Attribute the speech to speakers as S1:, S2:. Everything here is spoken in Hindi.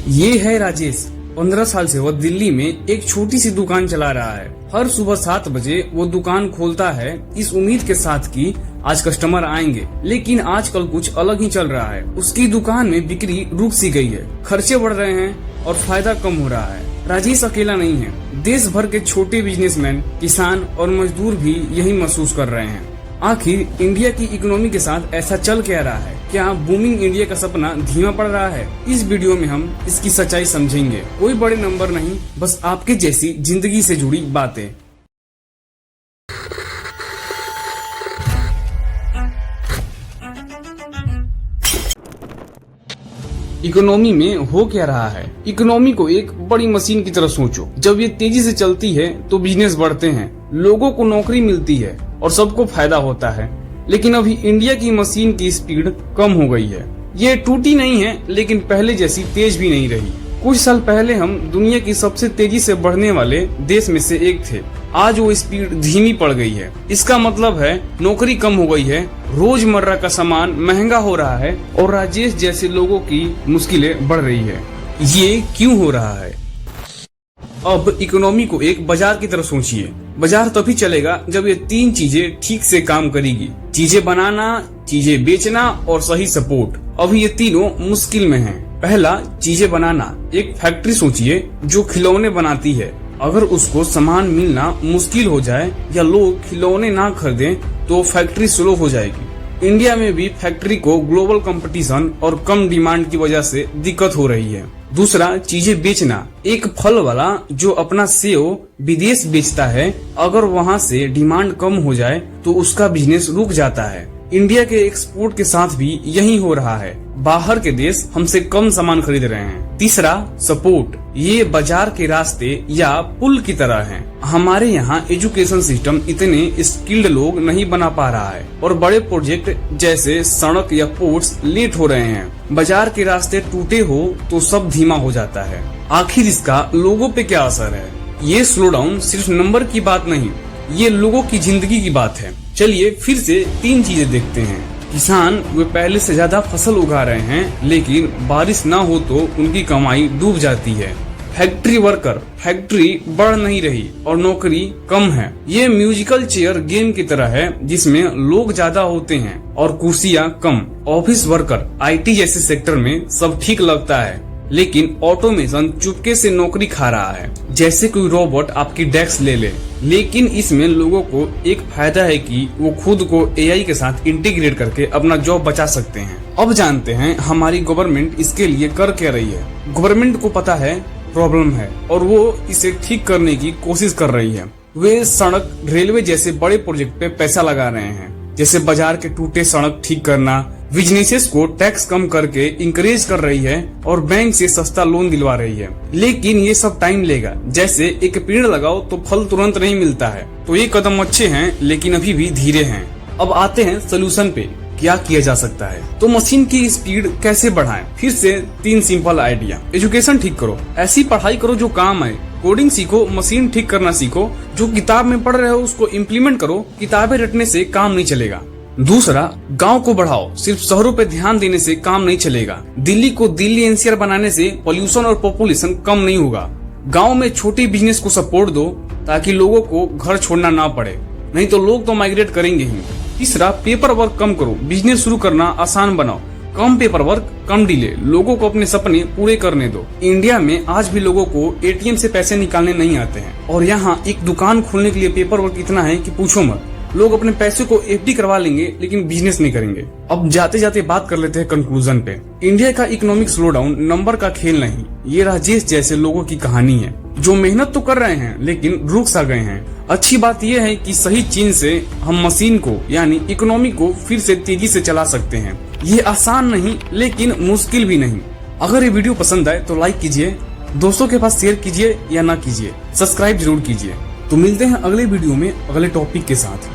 S1: ये है राजेश। 15 साल से वह दिल्ली में एक छोटी सी दुकान चला रहा है। हर सुबह 7 बजे वो दुकान खोलता है इस उम्मीद के साथ कि आज कस्टमर आएंगे, लेकिन आजकल कुछ अलग ही चल रहा है। उसकी दुकान में बिक्री रुक सी गई है, खर्चे बढ़ रहे हैं और फायदा कम हो रहा है। राजेश अकेला नहीं है, देश भर के छोटे बिजनेसमैन, किसान और मजदूर भी यही महसूस कर रहे हैं। आखिर इंडिया की इकोनॉमी के साथ ऐसा चल क्या रहा है? क्या बूमिंग इंडिया का सपना धीमा पड़ रहा है? इस वीडियो में हम इसकी सच्चाई समझेंगे। कोई बड़े नंबर नहीं, बस आपके जैसी जिंदगी से जुड़ी बातें। इकोनॉमी में हो क्या रहा है? इकोनॉमी को एक बड़ी मशीन की तरह सोचो। जब ये तेजी से चलती है तो बिजनेस बढ़ते हैं, लोगों को नौकरी मिलती है और सबको फायदा होता है। लेकिन अभी इंडिया की मशीन की स्पीड कम हो गई है। ये टूटी नहीं है, लेकिन पहले जैसी तेज भी नहीं रही। कुछ साल पहले हम दुनिया की सबसे तेजी से बढ़ने वाले देश में से एक थे। आज वो स्पीड धीमी पड़ गई है। इसका मतलब है नौकरी कम हो गई है, रोजमर्रा का सामान महंगा हो रहा है और राजेश जैसे लोगों की मुश्किलें बढ़ रही है। ये क्यों हो रहा है? अब इकोनॉमी को एक बाजार की तरह सोचिए। बाजार तभी चलेगा जब ये 3 चीजें ठीक से काम करेगी: चीजें बनाना, चीजें बेचना और सही सपोर्ट। अभी ये तीनों मुश्किल में हैं। पहला, चीजें बनाना। एक फैक्ट्री सोचिए जो खिलौने बनाती है। अगर उसको सामान मिलना मुश्किल हो जाए या लोग खिलौने ना खरीदें तो फैक्ट्री स्लो हो जाएगी। इंडिया में भी फैक्ट्री को ग्लोबल कंपटीशन और कम डिमांड की वजह से दिक्कत हो रही है। दूसरा, चीजें बेचना। एक फल वाला जो अपना सेव विदेश बेचता है, अगर वहाँ से डिमांड कम हो जाए तो उसका बिजनेस रुक जाता है। इंडिया के एक्सपोर्ट के साथ भी यही हो रहा है। बाहर के देश हमसे कम सामान खरीद रहे हैं। तीसरा, सपोर्ट। ये बाजार के रास्ते या पुल की तरह हैं। हमारे यहाँ एजुकेशन सिस्टम इतने स्किल्ड लोग नहीं बना पा रहा है और बड़े प्रोजेक्ट जैसे सड़क या पोर्ट्स लेट हो रहे हैं। बाजार के रास्ते टूटे हो तो सब धीमा हो जाता है। आखिर इसका लोगों पे क्या असर है? ये स्लो डाउन सिर्फ नंबर की बात नहीं, ये लोगों की जिंदगी की बात है। चलिए फिर से 3 चीजें देखते हैं। किसान वे पहले से ज्यादा फसल उगा रहे हैं, लेकिन बारिश ना हो तो उनकी कमाई डूब जाती है। फैक्ट्री वर्कर, फैक्ट्री बढ़ नहीं रही और नौकरी कम है। ये म्यूजिकल चेयर गेम की तरह है जिसमें लोग ज्यादा होते हैं और कुर्सियां कम। ऑफिस वर्कर, IT जैसे सेक्टर में सब ठीक लगता है, लेकिन ऑटोमेशन चुपके से नौकरी खा रहा है। जैसे कोई रोबोट आपकी डेस्क ले ले। लेकिन इसमें लोगों को एक फायदा है कि वो खुद को AI के साथ इंटीग्रेट करके अपना जॉब बचा सकते हैं। अब जानते हैं हमारी गवर्नमेंट इसके लिए कर क्या रही है। गवर्नमेंट को पता है प्रॉब्लम है और वो इसे ठीक करने की कोशिश कर रही है। वे सड़क, रेलवे जैसे बड़े प्रोजेक्ट पे पैसा लगा रहे हैं, जैसे बाजार के टूटे सड़क ठीक करना। बिजनेसेस को टैक्स कम करके इंकरेज कर रही है और बैंक से सस्ता लोन दिलवा रही है। लेकिन ये सब टाइम लेगा। जैसे एक पेड़ लगाओ तो फल तुरंत नहीं मिलता है। तो ये कदम अच्छे हैं, लेकिन अभी भी धीरे हैं। अब आते हैं सोल्यूशन पे। क्या किया जा सकता है? तो मशीन की स्पीड कैसे बढ़ाएं? फिर से 3 सिंपल आइडिया। एजुकेशन ठीक करो, ऐसी पढ़ाई करो जो काम आए। कोडिंग सीखो, मशीन ठीक करना सीखो। जो किताब में पढ़ रहे हो उसको इम्प्लीमेंट करो। किताबें रटने से काम नहीं चलेगा। दूसरा, गांव को बढ़ाओ। सिर्फ शहरों पे ध्यान देने से काम नहीं चलेगा। दिल्ली को दिल्ली NCR बनाने से पॉल्यूशन और पॉपुलेशन कम नहीं होगा। गांव में छोटे बिजनेस को सपोर्ट दो ताकि लोगों को घर छोड़ना ना पड़े, नहीं तो लोग तो माइग्रेट करेंगे ही। तीसरा, पेपर वर्क कम करो, बिजनेस शुरू करना आसान बनाओ। कम पेपर वर्क, कम डिले, लोगों को अपने सपने पूरे करने दो। इंडिया में आज भी लोगों को ATM से पैसे निकालने नहीं आते हैं और यहाँ एक दुकान खोलने के लिए पेपर वर्क इतना है कि पूछो मत। लोग अपने पैसे को FD करवा लेंगे लेकिन बिजनेस नहीं करेंगे। अब जाते जाते बात कर लेते हैं कंक्लूजन पे। इंडिया का इकोनॉमिक स्लो डाउन नंबर का खेल नहीं, ये राजेश जैसे लोगों की कहानी है जो मेहनत तो कर रहे हैं लेकिन रुक सा गए हैं। अच्छी बात यह है कि सही चीज से हम मशीन को यानी इकोनॉमी को फिर से तेजी से चला सकते हैं। ये आसान नहीं, लेकिन मुश्किल भी नहीं। अगर ये वीडियो पसंद आए तो लाइक कीजिए, दोस्तों के पास शेयर कीजिए या ना कीजिए, सब्सक्राइब जरूर कीजिए। तो मिलते हैं अगले वीडियो में अगले टॉपिक के साथ।